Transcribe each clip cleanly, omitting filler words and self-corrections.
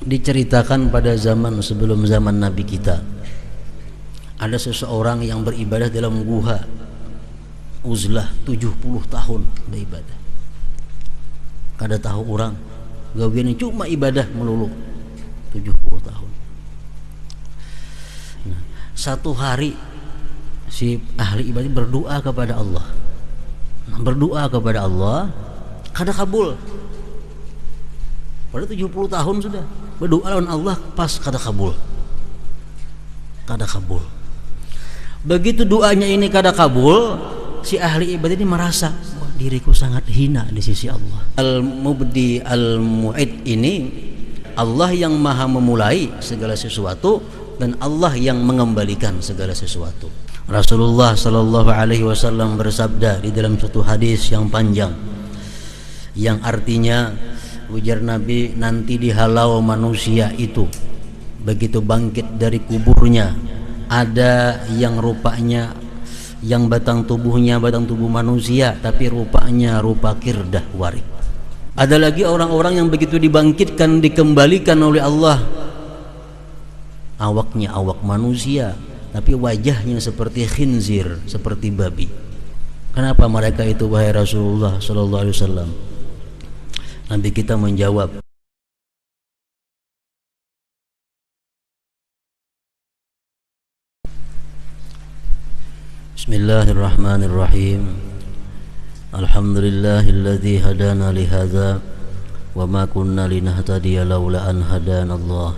Diceritakan pada zaman sebelum zaman Nabi kita, ada seseorang yang beribadah dalam guha uzlah 70 tahun beribadah. Kada tahu orang gawian cuma ibadah melulu 70 tahun. Nah, satu hari si ahli ibadah berdoa kepada Allah. Berdoa kepada Allah, kada kabul. Pada 70 tahun sudah berdoa lawan Allah, pas kada kabul. Kada kabul. Begitu doanya ini kada kabul, si ahli ibadah ini merasa diriku sangat hina di sisi Allah. Al-Mubdi Al-Mu'id ini Allah yang maha memulai segala sesuatu dan Allah yang mengembalikan segala sesuatu. Rasulullah sallallahu alaihi wasallam bersabda di dalam satu hadis yang panjang, yang artinya, ujar Nabi, nanti dihalau manusia itu begitu bangkit dari kuburnya, ada yang rupanya, yang batang tubuhnya batang tubuh manusia tapi rupanya rupa kirdah warik. Ada lagi orang-orang yang begitu dibangkitkan, dikembalikan oleh Allah, awaknya awak manusia tapi wajahnya seperti khinzir, seperti babi. Kenapa mereka itu wahai Rasulullah sallallahu alaihi wasallam? Nabi kita menjawab, Bismillahirrahmanirrahim. Alhamdulillahilladzi hadana lihadza wa ma kunna linahtadiya laula an hadana Allah.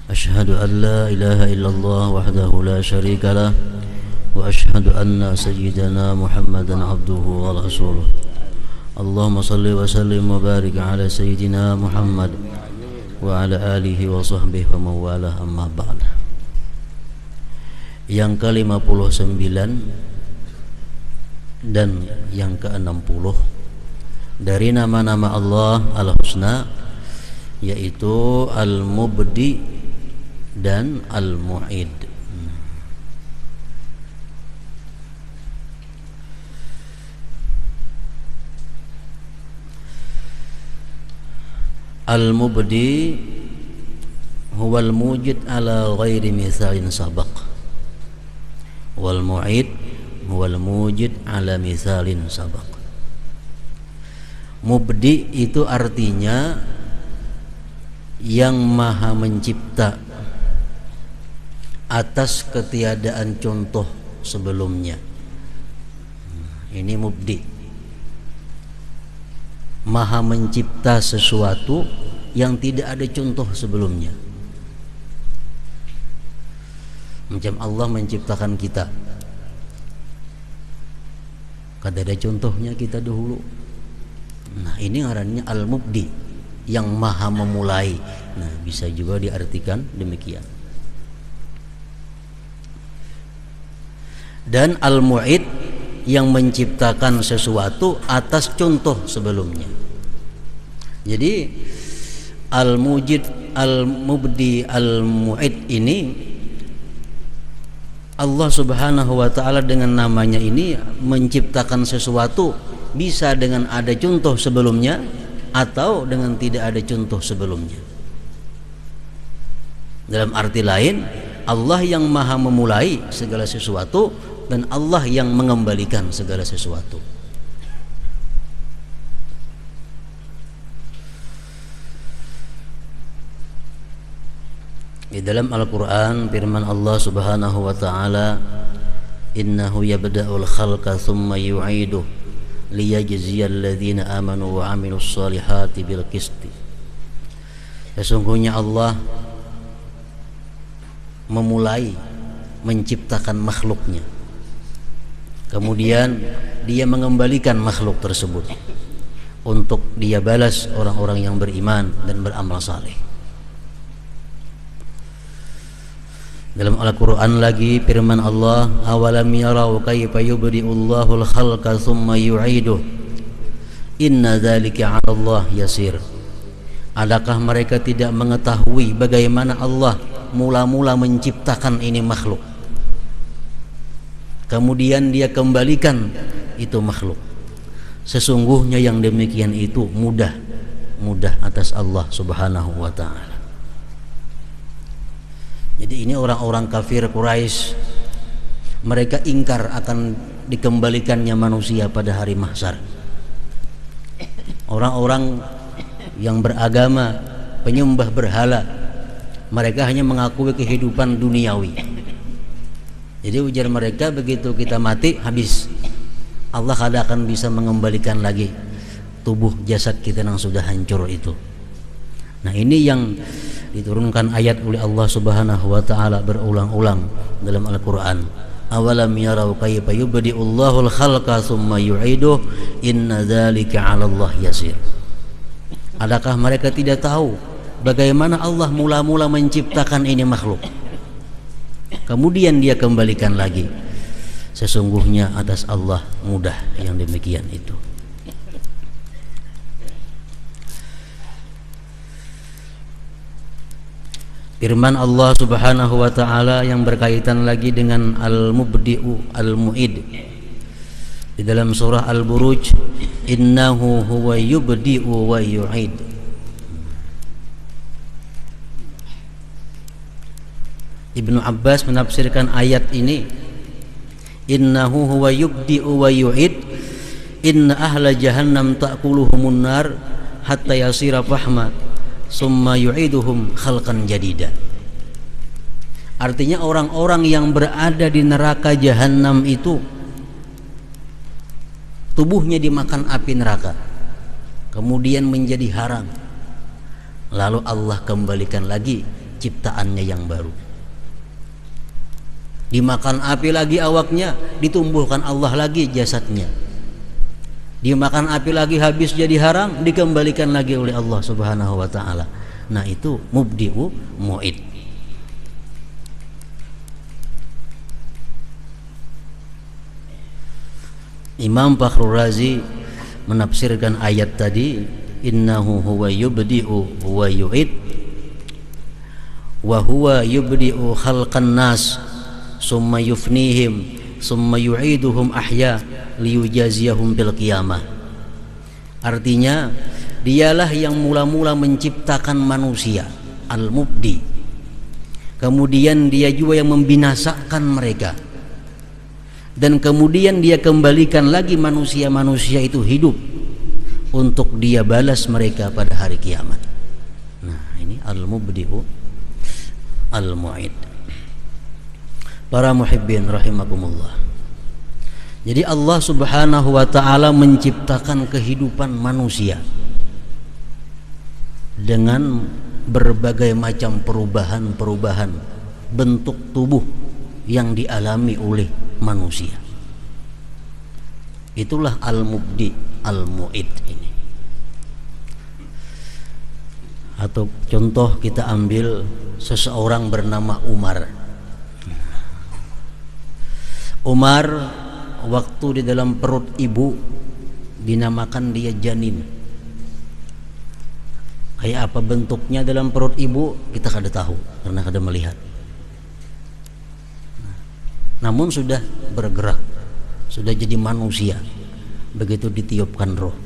Asyhadu an la ilaha illallah wahdahu la syarika lah wa asyhadu anna sayyidana Muhammadan abduhu wa rasuluh. Allahumma salli wa sallim wa barik ala sayyidina Muhammad wa ala alihi wa sahbihi wa mawalah, amma ba'd. Yang ke-59 dan yang ke-60 dari nama-nama Allah Al-Husna, yaitu Al-Mubdi dan Al-Mu'id. Al-Mubdi huwa al-mujid ala ghairi mithalin sabaq, wal mu'id huwa al-mujid ala mithalin sabaq. Mubdi itu artinya yang maha mencipta atas ketiadaan contoh sebelumnya. Ini mubdi, maha mencipta sesuatu yang tidak ada contoh sebelumnya. Macam Allah menciptakan kita, kada ada contohnya kita dahulu. Nah, ini ngarannya Al-Mubdi, yang maha memulai. Nah, bisa juga diartikan demikian. Dan Al-Mu'id, yang menciptakan sesuatu atas contoh sebelumnya. Jadi Al-Mujid, Al-Mubdi, Al-Mu'id ini Allah Subhanahu wa ta'ala dengan namanya ini menciptakan sesuatu, bisa dengan ada contoh sebelumnya atau dengan tidak ada contoh sebelumnya. Dalam arti lain, Allah yang maha memulai segala sesuatu dan Allah yang mengembalikan segala sesuatu. Di dalam Al-Quran firman Allah Subhanahu wa ta'ala, innahu yabda'ul khalqa thumma yu'iduh liyajziyal ladzina amanu wa amilus salihati bil qisti. Sesungguhnya Allah memulai menciptakan makhluknya, kemudian dia mengembalikan makhluk tersebut untuk dia balas orang-orang yang beriman dan beramal saleh. Dalam Al-Quran lagi firman Allah, awalam yarau kayfa yubdi'ullahul khalqa thumma yu'iduh inna dzalika 'ala Allah yasir. Adakah mereka tidak mengetahui bagaimana Allah mula-mula menciptakan ini makhluk, kemudian dia kembalikan itu makhluk? Sesungguhnya yang demikian itu mudah mudah atas Allah Subhanahu wa taala. Jadi ini orang-orang kafir Quraisy, mereka ingkar akan dikembalikannya manusia pada hari mahsyar. Orang-orang yang beragama penyembah berhala, mereka hanya mengakui kehidupan duniawi. Jadi ujar mereka, begitu kita mati habis, Allah kada akan bisa mengembalikan lagi tubuh jasad kita yang sudah hancur itu. Nah ini yang diturunkan ayat oleh Allah Subhanahu wa taala berulang-ulang dalam Al-Qur'an. Awalam yarau kayfa yubdi'ullahul khalqa tsumma yu'iduh inna dzalika 'ala Allah yasir. Adakah mereka tidak tahu bagaimana Allah mula-mula menciptakan ini makhluk, kemudian dia kembalikan lagi? Sesungguhnya atas Allah mudah yang demikian itu. Firman Allah Subhanahu wa taala yang berkaitan lagi dengan Al-Mubdi'u Al-Mu'id di dalam surah Al-Buruj, innahu huwa yubdi'u wa yu'id. Ibnu Abbas menafsirkan ayat ini, innahu huwa yubdi'u wa yu'id, inna ahla jahannam ta'kuluhumun nar hatta yasira fahma summa yu'iduhum khalqan jadida. Artinya orang-orang yang berada di neraka jahanam itu tubuhnya dimakan api neraka, kemudian menjadi haram, lalu Allah kembalikan lagi ciptaannya yang baru. Dimakan api lagi awaknya, ditumbuhkan Allah lagi jasadnya. Dimakan api lagi habis jadi haram, dikembalikan lagi oleh Allah Subhanahu wa taala. Nah itu mubdi'u mu'id. Imam Fakhrul Razi menafsirkan ayat tadi, innahu huwa yubdi'u wa yu'id wa huwa yubdi'u khalqan nas summa yufnihim summa yu'iduhum ahya liyujaziyahum bil qiyamah. Artinya dialah yang mula-mula menciptakan manusia, al-mubdi, kemudian dia juga yang membinasakan mereka, dan kemudian dia kembalikan lagi manusia-manusia itu hidup untuk dia balas mereka pada hari kiamat. Nah ini al-mubdi'u al-mu'id. Para muhibbin rahimakumullah. Jadi Allah Subhanahu wa taala menciptakan kehidupan manusia dengan berbagai macam perubahan-perubahan bentuk tubuh yang dialami oleh manusia. Itulah al-mubdi al-mu'id ini. Atau contoh kita ambil seseorang bernama Umar. Umar waktu di dalam perut ibu dinamakan dia janin. Kayak apa bentuknya dalam perut ibu kita kada tahu karena kada melihat. Namun sudah bergerak, sudah jadi manusia begitu ditiupkan roh.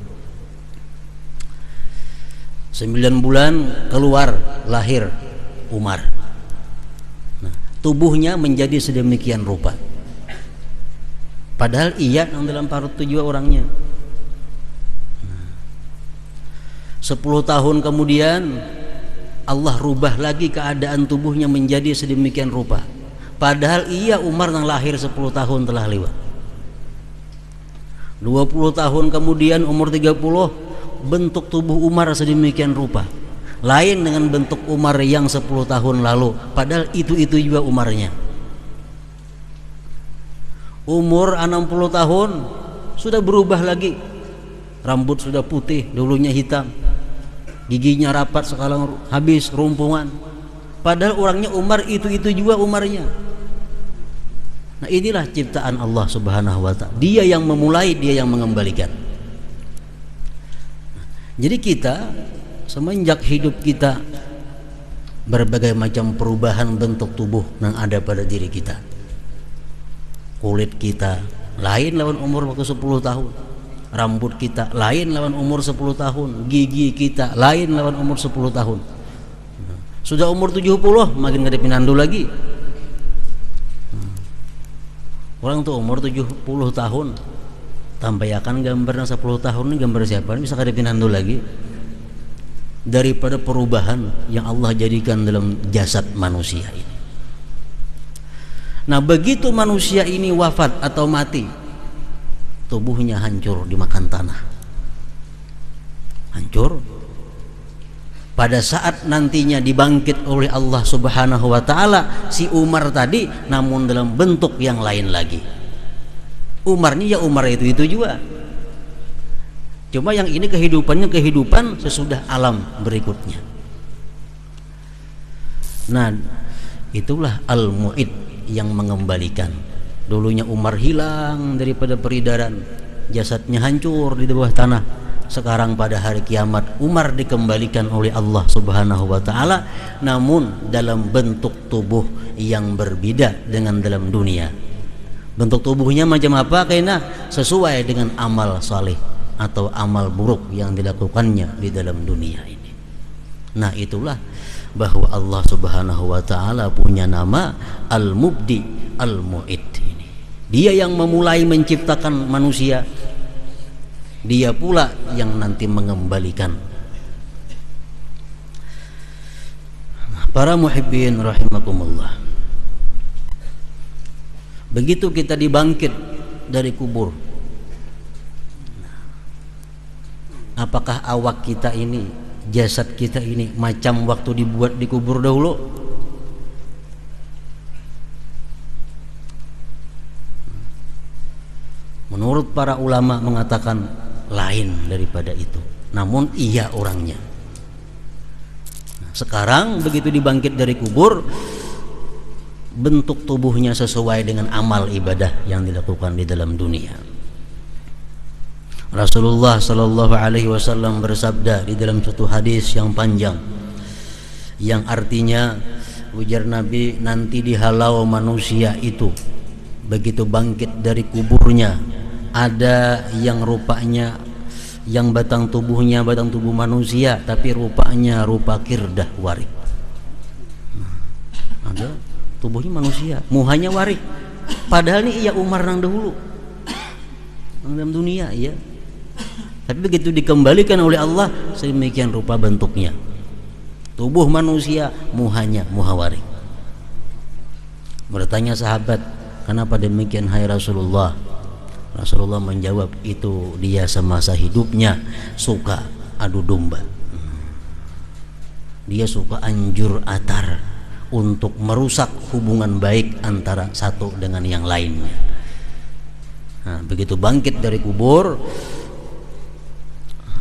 9 bulan keluar lahir Umar. Nah, tubuhnya menjadi sedemikian rupa. Padahal iya yang dalam perut itu juga orangnya. 10 tahun kemudian Allah rubah lagi keadaan tubuhnya menjadi sedemikian rupa. Padahal iya Umar yang lahir 10 tahun telah lewat. 20 tahun kemudian umur 30, bentuk tubuh Umar sedemikian rupa, lain dengan bentuk Umar yang 10 tahun lalu. Padahal itu juga Umarnya. Umur 60 tahun sudah berubah lagi, rambut sudah putih, dulunya hitam, giginya rapat, sekarang habis rumpungan. Padahal orangnya Umar itu juga Umarnya. Nah inilah ciptaan Allah Subhanahu wa ta'ala. Dia yang memulai, dia yang mengembalikan. Jadi kita semenjak hidup kita berbagai macam perubahan bentuk tubuh yang ada pada diri kita. Kulit kita lain lawan umur waktu 10 tahun. Rambut kita lain lawan umur 10 tahun, gigi kita lain lawan umur 10 tahun. Sudah umur 70 makin gak ada pinandu lagi. Orang tuh umur 70 tahun tampayakan gambarnya 10 tahun ini gambar siapa, bisa gak ada pinandu lagi. Daripada perubahan yang Allah jadikan dalam jasad manusia ini. Nah, begitu manusia ini wafat atau mati, tubuhnya hancur dimakan tanah, hancur. Pada saat nantinya dibangkit oleh Allah Subhanahu wa ta'ala, si Umar tadi namun dalam bentuk yang lain lagi. Umar ini ya Umar itu juga, cuma yang ini kehidupannya kehidupan sesudah alam berikutnya. Nah, itulah al-mu'id yang mengembalikan. Dulunya Umar hilang daripada peredaran, jasadnya hancur di bawah tanah. Sekarang pada hari kiamat Umar dikembalikan oleh Allah Subhanahu wa ta'ala, namun dalam bentuk tubuh yang berbeda dengan dalam dunia. Bentuk tubuhnya macam apa? Karena sesuai dengan amal saleh atau amal buruk yang dilakukannya di dalam dunia ini. Nah, itulah bahwa Allah Subhanahu wa ta'ala punya nama Al-Mubdi, Al-Mu'id. Dia yang memulai menciptakan manusia, dia pula yang nanti mengembalikan. Para muhibbin rahimakumullah, begitu kita dibangkit dari kubur, apakah awak kita ini, jasad kita ini macam waktu dibuat di kubur dahulu? Menurut para ulama mengatakan lain daripada itu, namun iya orangnya. Nah, sekarang begitu dibangkit dari kubur, bentuk tubuhnya sesuai dengan amal ibadah yang dilakukan di dalam dunia. Rasulullah sallallahu alaihi wasallam bersabda di dalam satu hadis yang panjang, yang artinya, ujar Nabi, nanti dihalau manusia itu begitu bangkit dari kuburnya, ada yang rupanya, yang batang tubuhnya batang tubuh manusia, tapi rupanya rupa kirdah warik. Ada tubuhnya manusia, muhanya warik, padahal ini iya Umar nang dahulu dalam dunia, ya. Tapi begitu dikembalikan oleh Allah, sedemikian rupa bentuknya, tubuh manusia, muhanya muha warik. Bertanya sahabat, kenapa demikian hai Rasulullah? Rasulullah menjawab, itu dia semasa hidupnya suka adu domba. Dia suka anjur atar untuk merusak hubungan baik antara satu dengan yang lainnya. Nah, begitu bangkit dari kubur,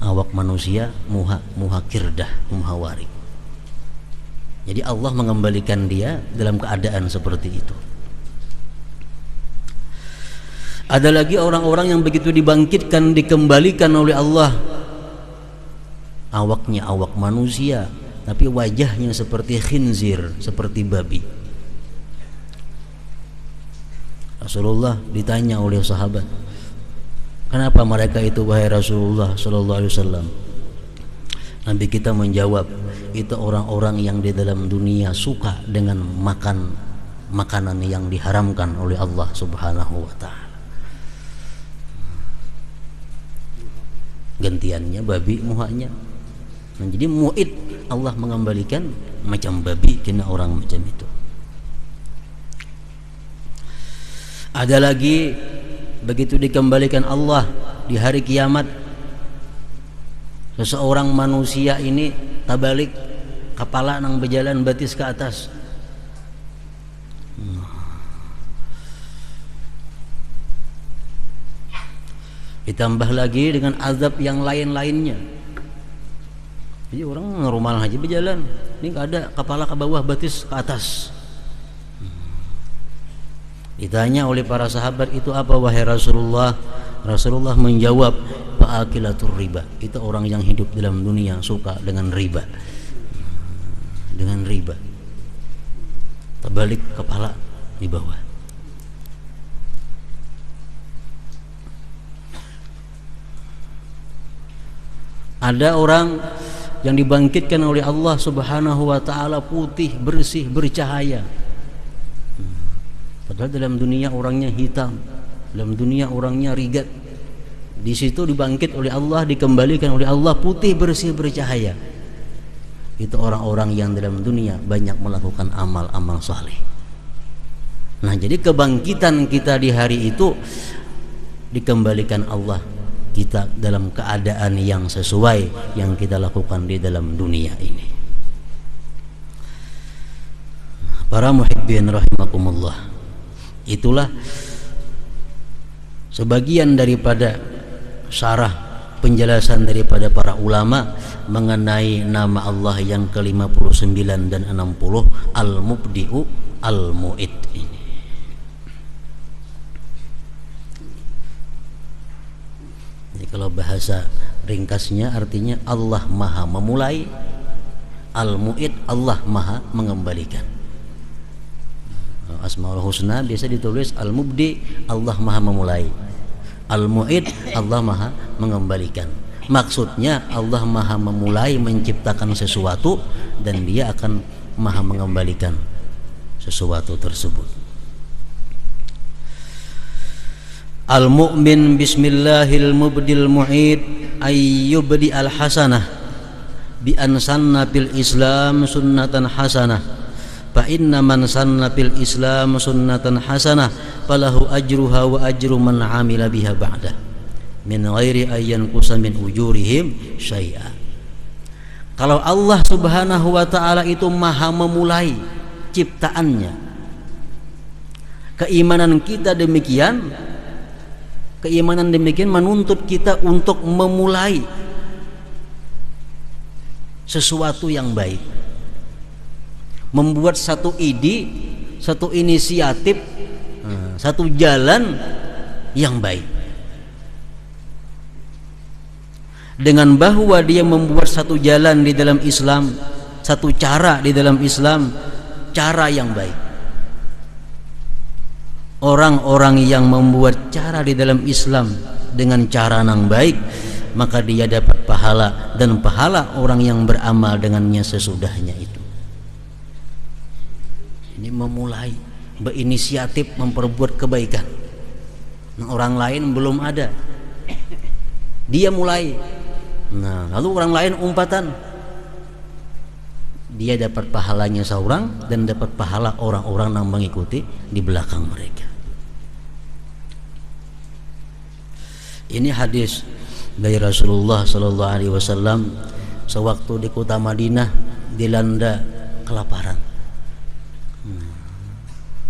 awak manusia muha kirdah, muha warik. Jadi Allah mengembalikan dia dalam keadaan seperti itu. Ada lagi orang-orang yang begitu dibangkitkan, dikembalikan oleh Allah, awaknya awak manusia, tapi wajahnya seperti khinzir, seperti babi. Rasulullah ditanya oleh sahabat, kenapa mereka itu wahai Rasulullah sallallahu alaihi wasallam? Nabi kita menjawab, itu orang-orang yang di dalam dunia suka dengan makan makanan yang diharamkan oleh Allah Subhanahu wa ta'ala. Gantiannya babi muhanya. Nah, jadi mu'id, Allah mengembalikan macam babi, kena orang macam itu. Ada lagi, begitu dikembalikan Allah di hari kiamat, seseorang manusia ini tabalik, kepala nang berjalan batis ke atas. Ditambah lagi dengan azab yang lain-lainnya. Jadi orang normal aja berjalan, ini gak ada, kepala ke bawah, batis ke atas. Ditanya oleh para sahabat, itu apa wahai Rasulullah? Rasulullah menjawab, fa'akilatur riba, itu orang yang hidup dalam dunia suka dengan riba. Dengan riba, terbalik kepala di bawah. Ada orang yang dibangkitkan oleh Allah Subhanahu wa taala putih, bersih, bercahaya. Padahal dalam dunia orangnya hitam, dalam dunia orangnya rigat. Di situ dibangkit oleh Allah, dikembalikan oleh Allah putih, bersih, bercahaya. Itu orang-orang yang dalam dunia banyak melakukan amal-amal saleh. Nah, jadi kebangkitan kita di hari itu dikembalikan Allah kita dalam keadaan yang sesuai yang kita lakukan di dalam dunia ini. Para muhibbin rahimakumullah, itulah sebagian daripada syarah penjelasan daripada para ulama mengenai nama Allah yang ke-59 dan 60, Al-Mubdi'u Al-Mu'id ini. Jadi kalau bahasa ringkasnya artinya Allah Maha memulai, Al-Mu'id Allah Maha mengembalikan. Asmaul Husna biasa ditulis Al-Mubdi Allah Maha memulai, Al-Mu'id Allah Maha mengembalikan. Maksudnya Allah Maha memulai menciptakan sesuatu dan Dia akan Maha mengembalikan sesuatu tersebut. Al-mu'min bismillahil mubdil mu'id ayyubdi al-hasanah bi an sanna fil islam sunnatan hasanah fa inna man sanna fil islam sunnatan hasanah falahu ajruha wa ajru man amila biha ba'da min ghairi ayyan kusa min ujurihim syai'a. Kalau Allah Subhanahu wa ta'ala itu Maha memulai ciptaannya, keimanan kita demikian, keimanan demikian menuntut kita untuk memulai sesuatu yang baik, membuat satu ide, satu inisiatif, satu jalan yang baik. Dengan bahwa dia membuat satu jalan di dalam Islam, satu cara di dalam Islam, cara yang baik. Orang-orang yang membuat cara di dalam Islam dengan cara yang baik, maka dia dapat pahala dan pahala orang yang beramal dengannya sesudahnya itu. Ini memulai, berinisiatif memperbuat kebaikan. Nah, orang lain belum ada, dia mulai. Nah, lalu orang lain umpatan, dia dapat pahalanya seorang dan dapat pahala orang-orang yang mengikuti di belakang mereka. Ini hadis dari Rasulullah sallallahu alaihi wasallam sewaktu di kota Madinah dilanda kelaparan.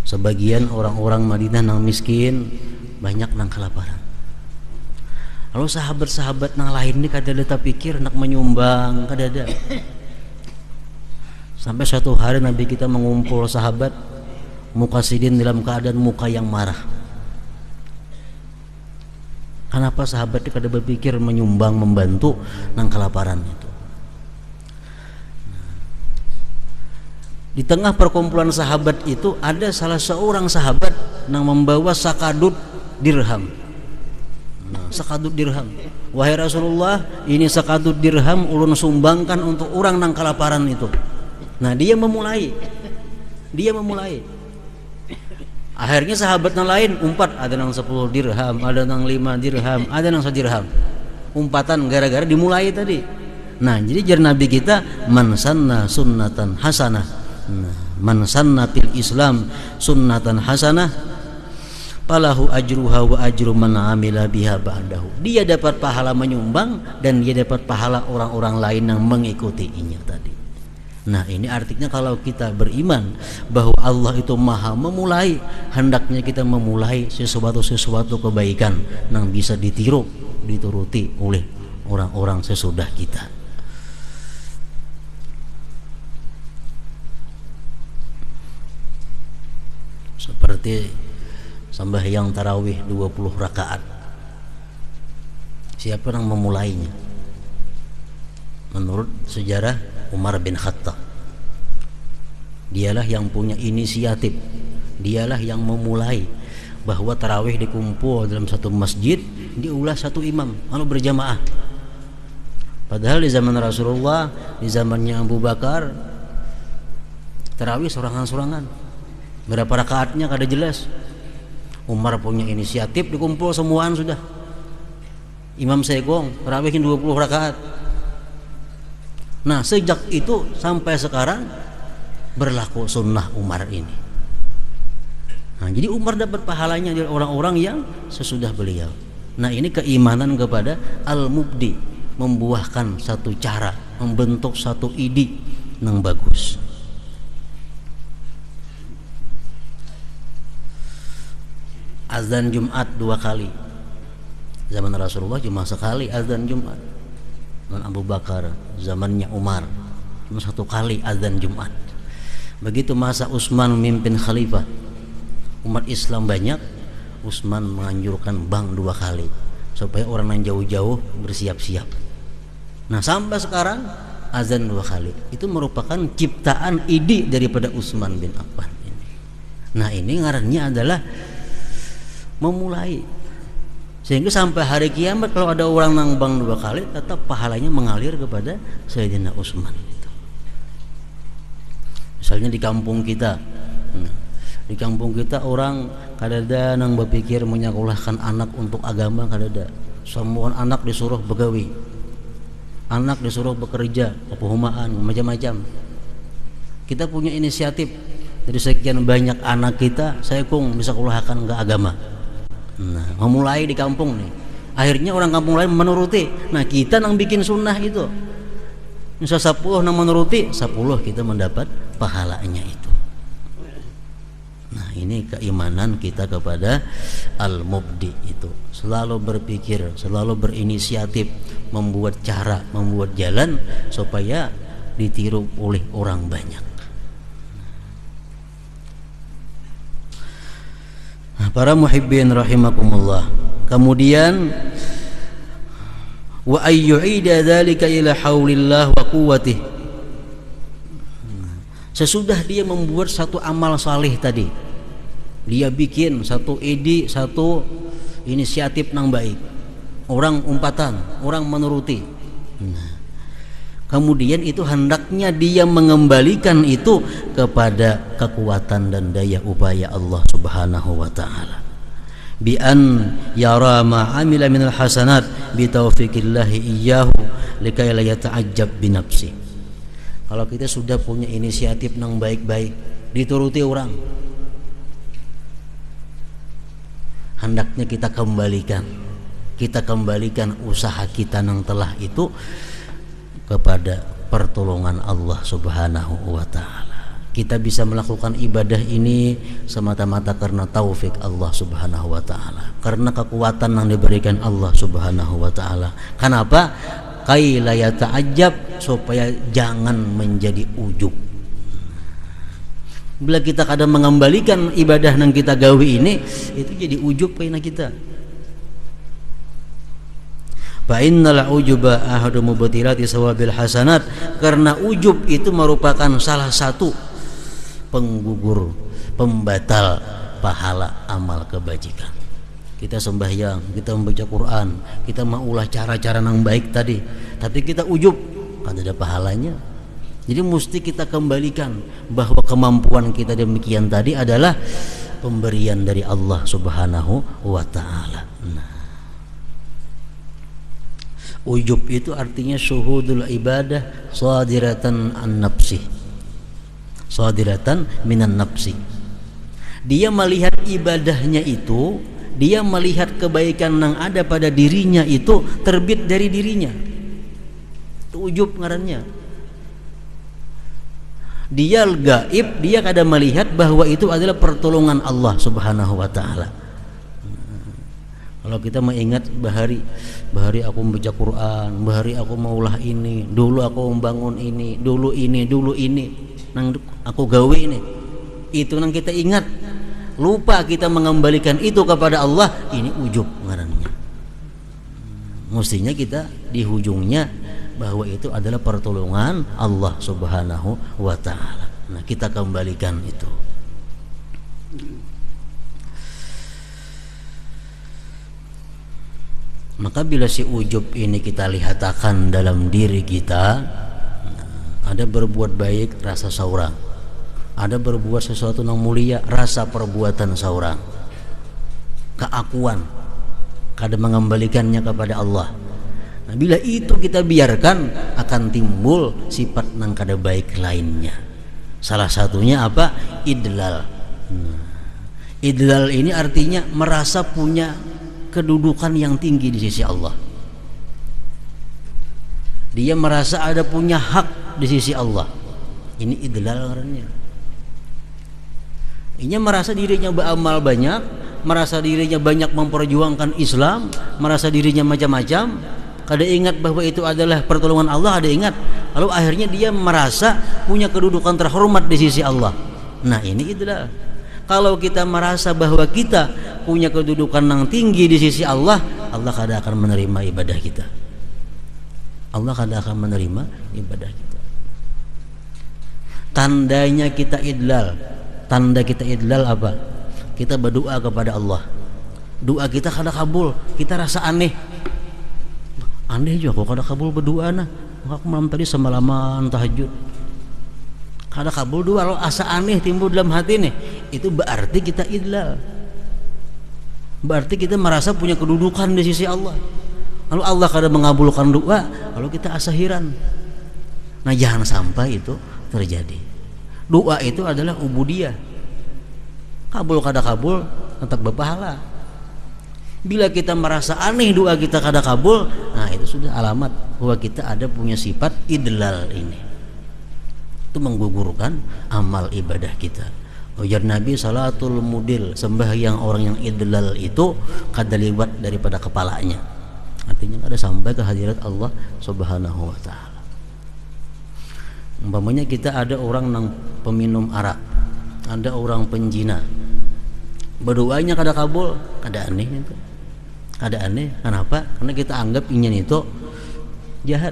Sebagian orang-orang Madinah yang miskin banyak nang kelaparan. Lalu sahabat-sahabat nang lain ini kada pikir nak menyumbang, kada ada. Sampai suatu hari Nabi kita mengumpul sahabat mukasidin dalam keadaan muka yang marah. Kenapa sahabat itu kada berpikir menyumbang, membantu nang kelaparan itu? Di tengah perkumpulan sahabat itu ada salah seorang sahabat yang membawa sakadut dirham. Sakadut dirham. Wahai Rasulullah, ini sakadut dirham ulun sumbangkan untuk orang nang kelaparan itu. Nah, dia memulai. Akhirnya sahabat yang lain umpat, ada yang 10 dirham, ada yang 5 dirham, ada yang 1 dirham. Umpatan gara-gara dimulai tadi. Nah, jadi jar Nabi kita, man sanna sunnatan hasanah. Nah, man sanna fil Islam sunnatan hasanah falahu ajruha wa ajru man amila biha ba'dahu. Dia dapat pahala menyumbang dan dia dapat pahala orang-orang lain yang mengikutinya tadi. Nah, ini artinya kalau kita beriman bahwa Allah itu Maha memulai, hendaknya kita memulai sesuatu kebaikan yang bisa ditiru, dituruti oleh orang-orang sesudah kita. Seperti sembahyang tarawih 20 rakaat. Siapa yang memulainya? Menurut sejarah Umar bin Khattab. Dialah yang punya inisiatif. Dialah yang memulai bahwa tarawih dikumpul dalam satu masjid, diulah satu imam lalu berjamaah. Padahal di zaman Rasulullah, di zamannya Abu Bakar, tarawih sorangan-sorangan. Berapa rakaatnya kada jelas. Umar punya inisiatif, dikumpul semuaan sudah. Imam Segong tarawihin 20 rakaat. Nah, sejak itu sampai sekarang berlaku sunnah Umar ini. Nah, jadi Umar dapat pahalanya dari orang-orang yang sesudah beliau. Nah, ini keimanan kepada Al-Mubdi, membuahkan satu cara, membentuk satu ide yang bagus. Azan Jumat 2 kali. Zaman Rasulullah cuma sekali azan Jumat. Dan Abu Bakar, zamannya Umar, cuma 1 kali azan Jumat. Begitu masa Utsman memimpin khalifah, umat Islam banyak, Utsman menganjurkan bang 2 kali supaya orang yang jauh-jauh bersiap-siap. Nah, sampai sekarang azan 2 kali. Itu merupakan ciptaan ide daripada Utsman bin Affan ini. Nah, ini ngarannya adalah memulai, sehingga sampai hari kiamat kalau ada orang nang bang 2 kali tetap pahalanya mengalir kepada Sayyidina Utsman itu. Misalnya di kampung kita, di kampung kita orang kadada nang berpikir menyekolahkan anak untuk agama, kadada. Semua anak disuruh begawi, anak disuruh bekerja, kepuhumaan, macam-macam. Kita punya inisiatif, dari sekian banyak anak kita, saya kong bisa sekolahkan ke agama. Nah, memulai di kampung nih. Akhirnya orang kampung lain menuruti. Nah, kita nang bikin sunnah itu. Misal 10 nang menuruti, 10 kita mendapat pahalanya itu. Nah, ini keimanan kita kepada Al-Mubdi itu. Selalu berpikir, selalu berinisiatif, membuat cara, membuat jalan supaya ditiru oleh orang banyak. Para muhibbin rahimakumullah. Kemudian wa ayyu'ida dzalika ila haulillah wa quwwatih. Sesudah dia membuat satu amal saleh tadi, dia bikin satu ide, satu inisiatif nang baik, orang umpatan, orang menuruti. Kemudian itu hendaknya dia mengembalikan itu kepada kekuatan dan daya upaya Allah Subhanahu wa taala. Bi an yara ma amila minal hasanat bi taufiqillahi iyyahu likay la yata'ajjab bi nafsi. Kalau kita sudah punya inisiatif nang baik-baik, dituruti orang, hendaknya kita kembalikan usaha kita nang telah itu kepada pertolongan Allah Subhanahu wa taala. Kita bisa melakukan ibadah ini semata-mata karena taufik Allah Subhanahu wa taala, karena kekuatan yang diberikan Allah Subhanahu wa taala. Kenapa? Kai la yata'ajjab, supaya jangan menjadi ujub. Bila kita kadang mengembalikan ibadah yang kita gawi ini, itu jadi ujub kaina kita. Fa innal ujuba ahadu mubtilati sawabil hasanat, karena ujub itu merupakan salah satu penggugur, pembatal pahala amal kebajikan. Kita sembahyang, kita membaca Quran, kita maulah cara-cara yang baik tadi, tapi kita ujub, kan ada pahalanya. Jadi mesti kita kembalikan bahwa kemampuan kita demikian tadi adalah pemberian dari Allah Subhanahu wa taala. Ujub itu artinya syuhudul ibadah sadiratan an nafsi, sadiratan minan nafsi. Dia melihat ibadahnya itu, dia melihat kebaikan yang ada pada dirinya itu terbit dari dirinya. Itu ujub ngarannya. Dia gaib, dia kadang melihat bahwa itu adalah pertolongan Allah Subhanahu wa taala. Kalau kita mengingat bahari aku membaca Quran, bahari aku maulah ini, dulu aku membangun ini, dulu ini, nang aku gawe ini. Itu nang kita ingat, lupa kita mengembalikan itu kepada Allah, ini ujub ngarannya. Mestinya kita di ujungnya bahwa itu adalah pertolongan Allah Subhanahu wa taala. Nah, kita kembalikan itu. Maka bila si ujub ini kita lihatkan dalam diri kita, ada berbuat baik rasa saurang, ada berbuat sesuatu yang mulia rasa perbuatan saurang, keakuan kada mengembalikannya kepada Allah. Nah, bila itu kita biarkan, akan timbul sifat nang kada baik lainnya. Salah satunya apa? Idlal. Idlal ini artinya merasa punya kedudukan yang tinggi di sisi Allah. Dia merasa ada punya hak di sisi Allah. Ini idlal orangnya. Ini merasa dirinya beramal banyak, merasa dirinya banyak memperjuangkan Islam, merasa dirinya macam-macam, kada ingat bahwa itu adalah pertolongan Allah, ada ingat. Lalu akhirnya dia merasa punya kedudukan terhormat di sisi Allah. Nah, ini idlal. Kalau kita merasa bahwa kita punya kedudukan yang tinggi di sisi Allah, Allah kada akan menerima ibadah kita. Allah kada akan menerima ibadah kita. Tandanya kita idlal. Tanda kita idlal apa? Kita berdoa kepada Allah, doa kita kada kabul, kita rasa aneh. Aneh juga kok kada kabul berdoa nah. Aku malam tadi semalaman tahajud kada kabul doa, kalau asa aneh timbul dalam hati nih, itu berarti kita idlal. Berarti kita merasa punya kedudukan di sisi Allah. Lalu Allah kada mengabulkan doa, lalu kita asa heran. Nah, jangan sampai itu terjadi. Doa itu adalah ubudiyah. Kabul kada kabul tetap berpahala. Bila kita merasa aneh doa kita kada kabul, nah itu sudah alamat bahwa kita ada punya sifat idlal ini. Itu menggugurkan amal ibadah kita. Ujar Nabi, salatul mudil, sembahyang orang yang idlal itu kada liwat daripada kepalanya. Artinya kada sampai ke hadirat Allah Subhanahu wa taala. Umpamanya kita ada orang yang peminum arak, ada orang penjina, berdoanya kada kabul, kada aneh itu. Kada aneh, kenapa? Karena kita anggap ingin itu jahat.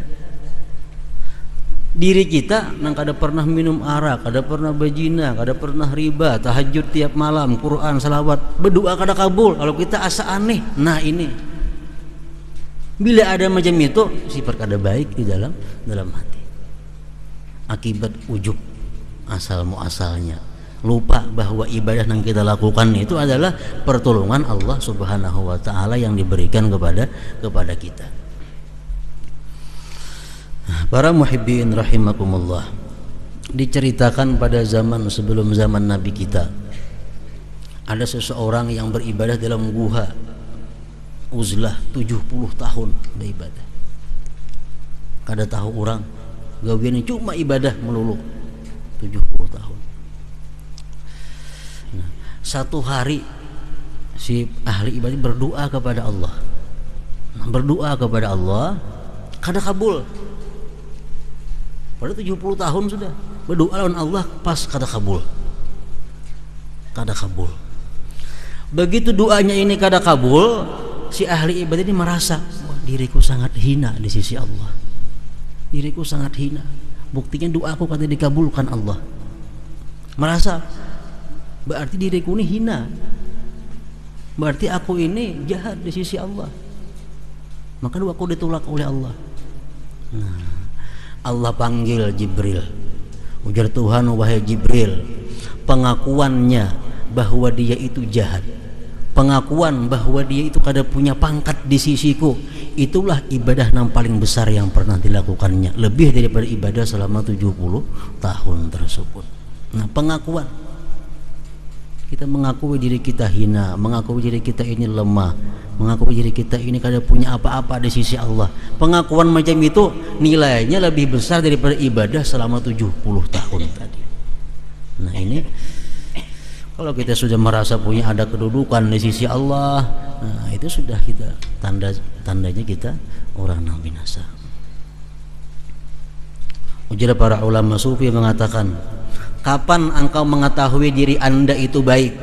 Diri kita nang kada pernah minum arak, kada pernah berzina, kada pernah riba, tahajud tiap malam, Quran, salawat, berdoa kada kabul, kalau kita asa aneh. Nah, ini bila ada macam itu, sifat kada baik di dalam hati. Akibat ujub asal muasalnya, lupa bahwa ibadah yang kita lakukan itu adalah pertolongan Allah Subhanahu wa taala yang diberikan kepada kita. Para muhibbin rahimakumullah, diceritakan pada zaman sebelum zaman Nabi kita, ada seseorang yang beribadah dalam guha uzlah 70 tahun beribadah. Kada tahu orang gawian cuma ibadah melulu 70 tahun. Nah, satu hari si ahli ibadah berdoa kepada Allah. Berdoa kepada Allah kada kabul. Pada 70 tahun sudah berdoa lawan Allah, pas kada kabul. Kada kabul. Begitu doanya ini kada kabul, si ahli ibadah ini merasa, wah, diriku sangat hina di sisi Allah. Diriku sangat hina. Buktinya doaku kada dikabulkan Allah. Merasa berarti diriku ini hina. Berarti aku ini jahat di sisi Allah. Maka doaku ditolak oleh Allah. Nah, Allah panggil Jibril. Ujar Tuhan, wahai Jibril, pengakuannya bahwa dia itu jahat, pengakuan bahwa dia itu kada punya pangkat di sisiku, itulah ibadah yang paling besar yang pernah dilakukannya, lebih daripada ibadah selama 70 tahun tersebut. Nah, pengakuan kita mengakui diri kita hina, mengakui diri kita ini lemah, mengakui diri kita ini kada punya apa-apa di sisi Allah. Pengakuan macam itu nilainya lebih besar daripada ibadah selama 70 tahun tadi. Nah, ini kalau kita sudah merasa punya ada kedudukan di sisi Allah, nah itu sudah kita tandanya kita orang yang binasa. Ujar para ulama sufi mengatakan, kapan engkau mengetahui diri anda itu baik?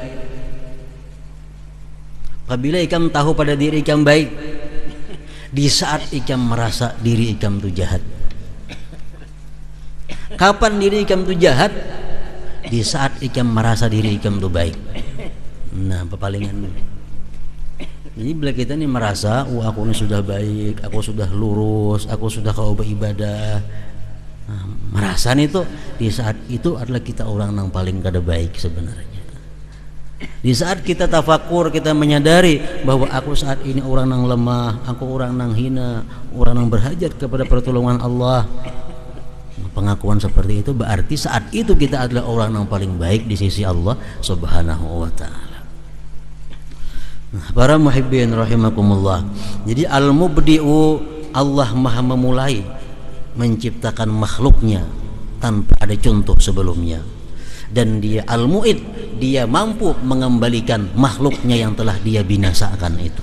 Apabila ikam tahu pada diri ikam baik, di saat ikam merasa diri ikam itu jahat. Kapan diri ikam itu jahat? Di saat ikam merasa diri ikam itu baik. Nah, pepalingan Jadi bila kita ini merasa, aku ini sudah baik, aku sudah lurus, aku sudah kau beribadah, nah, merasa nih tuh di saat itu adalah kita orang yang paling kada baik sebenarnya. Di saat kita tafakur, kita menyadari bahwa aku saat ini orang yang lemah, aku orang yang hina, orang yang berhajat kepada pertolongan Allah. Pengakuan seperti itu berarti saat itu kita adalah orang yang paling baik di sisi Allah Subhanahu wa ta'ala. Nah, para muhibbin rahimakumullah. Jadi al-mubdi'u, Allah maha memulai menciptakan makhluknya tanpa ada contoh sebelumnya. Dan dia al-mu'id, dia mampu mengembalikan makhluknya yang telah dia binasakan itu.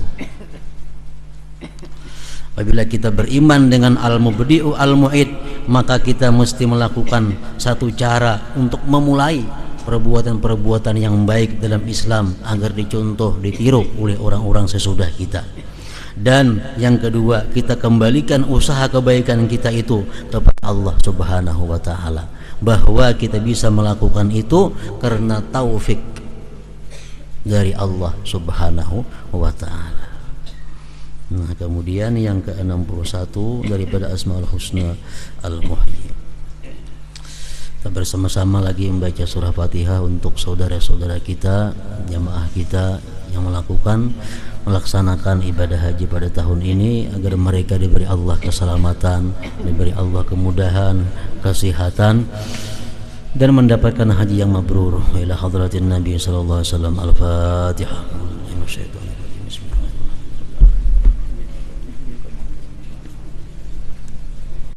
Apabila kita beriman dengan al-mubdi'u al-mu'id, maka kita mesti melakukan satu cara untuk memulai perbuatan-perbuatan yang baik dalam Islam agar dicontoh, ditiru oleh orang-orang sesudah kita. Dan yang kedua, kita kembalikan usaha kebaikan kita itu kepada Allah Subhanahu wa ta'ala, bahwa kita bisa melakukan itu karena taufik dari Allah Subhanahu wa ta'ala. Nah, kemudian yang ke-61 daripada Asmaul Husna Al-Muhyi. Kita bersama-sama lagi membaca surah Fatihah untuk saudara-saudara kita, jamaah kita yang melaksanakan ibadah haji pada tahun ini, agar mereka diberi Allah keselamatan, diberi Allah kemudahan, kesehatan, dan mendapatkan haji yang mabrur. Ila hadratin Nabi sallallahu alaihi wasallam. Al-Fatihah.